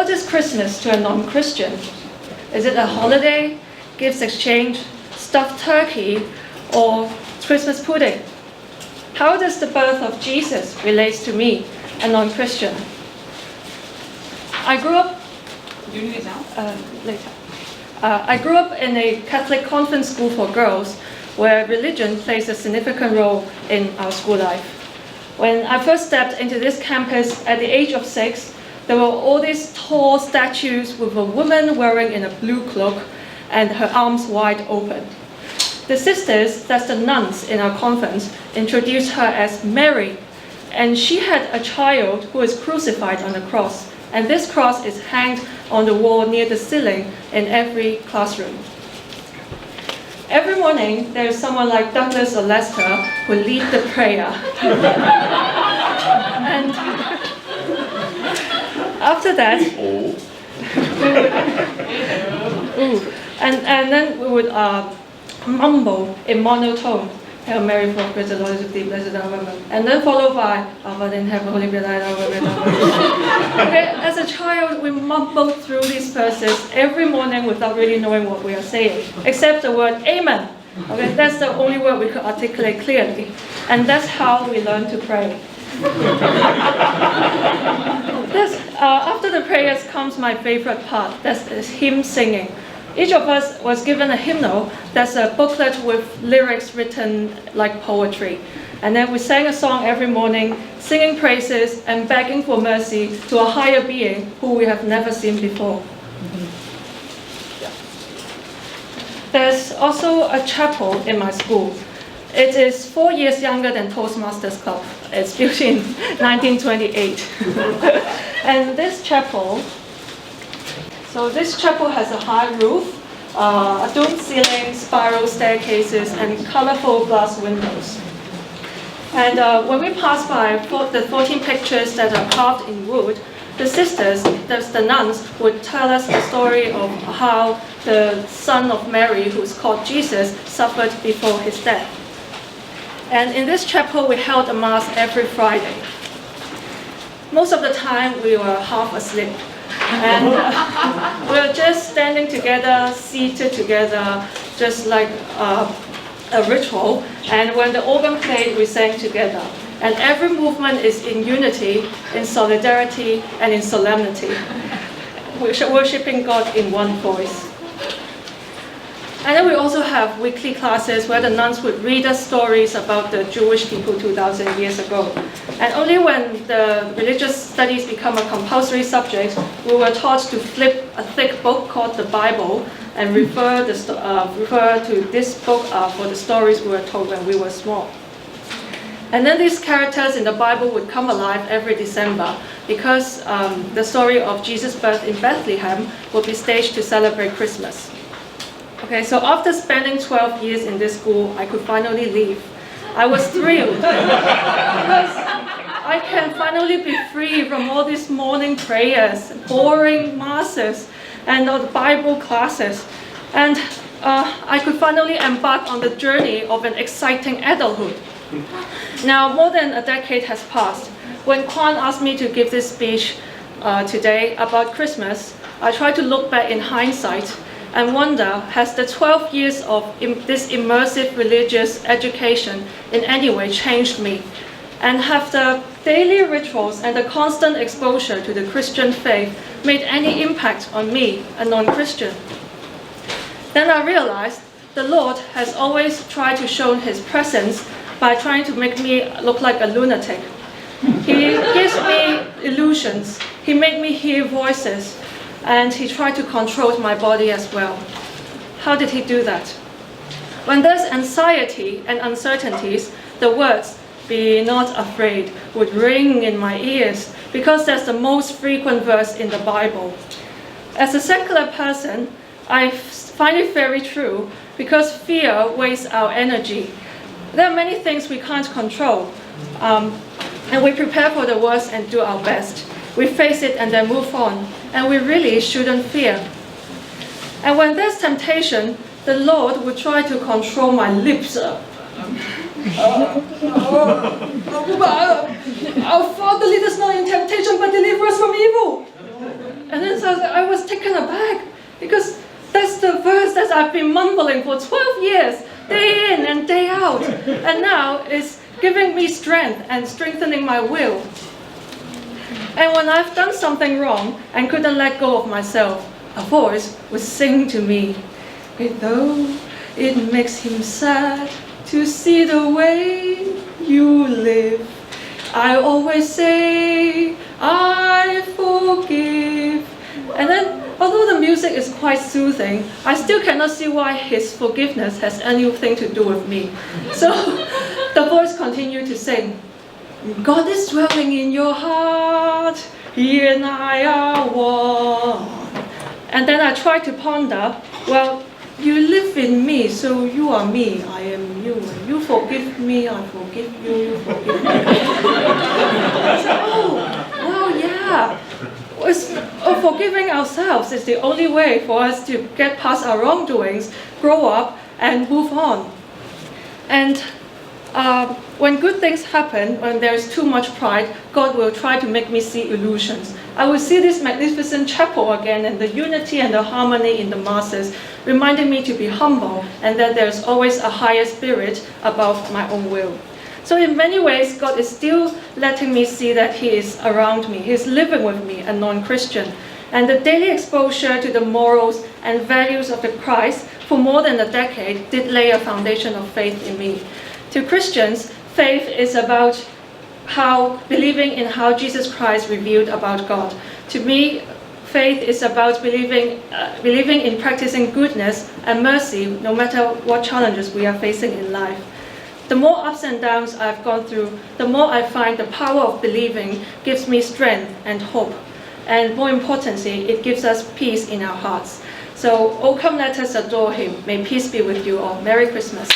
What is Christmas to a non-Christian? Is it a holiday, gifts exchange, stuffed turkey, or Christmas pudding? How does the birth of Jesus relate to me, a non-Christian? I grew up... Do you need it now? Later. I grew up in a Catholic convent school for girls, where religion plays a significant role in our school life. When I first stepped into this campus at the age of 6, there were all these tall statues with a woman wearing in a blue cloak and her arms wide open. The sisters, that's the nuns in our convent, introduced her as Mary, and she had a child who was crucified on the cross, and this cross is hanged on the wall near the ceiling in every classroom. Every morning, there is someone like Douglas or Lester who lead the prayer. And after that, and then we would mumble in monotone, Hail Mary, full of grace, the Lord is with thee, blessed art thou among women, and then followed by, Our Father in heaven, holy be thy name. Okay, as a child, we mumbled through these verses every morning without really knowing what we are saying, except the word Amen. Okay, that's the only word we could articulate clearly, and that's how we learn to pray. After the prayers comes my favorite part, that's hymn singing. Each of us was given a hymnal, that's a booklet with lyrics written like poetry. And then we sang a song every morning, singing praises and begging for mercy to a higher being who we have never seen before. There's also a chapel in my school. It is 4 years younger than Toastmasters Club. It's built in 1928. And this chapel has a high roof, a domed ceiling, spiral staircases, and colorful glass windows. And when we pass by the 14 pictures that are carved in wood, the sisters, the nuns, would tell us the story of how the son of Mary, who's called Jesus, suffered before his death. And in this chapel, we held a mass every Friday. Most of the time, we were half asleep. And we were just standing together, seated together, just like a ritual. And when the organ played, we sang together. And every movement is in unity, in solidarity, and in solemnity. We're worshiping God in one voice. And then we also have weekly classes where the nuns would read us stories about the Jewish people 2,000 years ago. And only when the religious studies become a compulsory subject, we were taught to flip a thick book called the Bible and refer to this book for the stories we were told when we were small. And then these characters in the Bible would come alive every December because the story of Jesus' birth in Bethlehem would be staged to celebrate Christmas. Okay, so after spending 12 years in this school, I could finally leave. I was thrilled because I can finally be free from all these morning prayers, boring masses, and all the Bible classes. And I could finally embark on the journey of an exciting adulthood. Now, more than a decade has passed. When Kwan asked me to give this speech today about Christmas, I tried to look back in hindsight and wonder, has the 12 years of this immersive religious education in any way changed me? And have the daily rituals and the constant exposure to the Christian faith made any impact on me, a non-Christian? Then I realized the Lord has always tried to show his presence by trying to make me look like a lunatic. He gives me illusions. He made me hear voices. And he tried to control my body as well. How did he do that? When there's anxiety and uncertainties, the words, "Be not afraid," would ring in my ears because that's the most frequent verse in the Bible. As a secular person, I find it very true because fear wastes our energy. There are many things we can't control, and we prepare for the worst and do our best. We face it and then move on, and we really shouldn't fear. And when there's temptation, the Lord would try to control my lips. Our Father, lead us not in temptation, but deliver us from evil. And then so I was taken aback because that's the verse that I've been mumbling for 12 years, day in and day out. And now it's giving me strength and strengthening my will. And when I've done something wrong and couldn't let go of myself, a voice would sing to me, though it makes him sad to see the way you live, I always say, I forgive. And then, although the music is quite soothing, I still cannot see why his forgiveness has anything to do with me. So the voice continued to sing, God is dwelling in your heart, he and I are one. And then I tried to ponder, well, you live in me, so you are me, I am you. You forgive me, I forgive you, you forgive me. I said, oh, well, yeah. Forgiving ourselves is the only way for us to get past our wrongdoings, grow up, and move on. And when good things happen, when there's too much pride, God will try to make me see illusions. I will see this magnificent chapel again and the unity and the harmony in the masses, reminding me to be humble and that there's always a higher spirit above my own will. So in many ways, God is still letting me see that He is around me. He's living with me, a non-Christian. And the daily exposure to the morals and values of the Christ for more than a decade did lay a foundation of faith in me. To Christians, faith is about believing in how Jesus Christ revealed about God. To me, faith is about believing in practicing goodness and mercy no matter what challenges we are facing in life. The more ups and downs I've gone through, the more I find the power of believing gives me strength and hope. And more importantly, it gives us peace in our hearts. So, oh come let us adore Him. May peace be with you all. Merry Christmas.